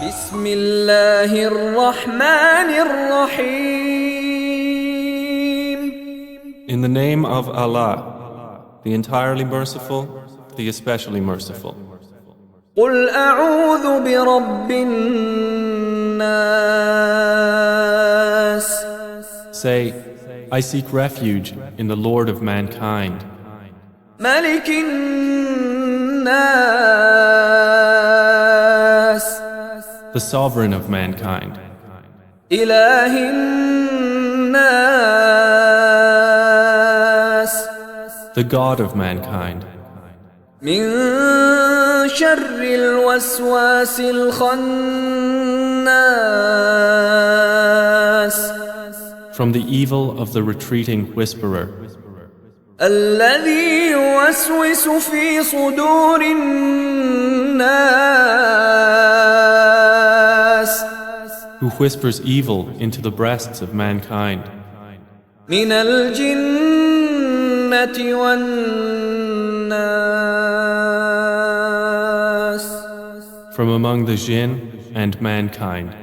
بسم الله الرحمن الرحيم. In the name of Allah, the entirely merciful, the especially merciful. قل أعوذ برب الناس. Say, I seek refuge in the Lord of mankind, ملك الناس. the sovereign of mankind, إله الناس. the God of mankind, من شر الوسواس الخناس. from the evil of the retreating whisperer, الذي يوسوس في صدور الناس. who whispers evil into the breasts of mankind, من الجنة والناس. from among the jinn and mankind.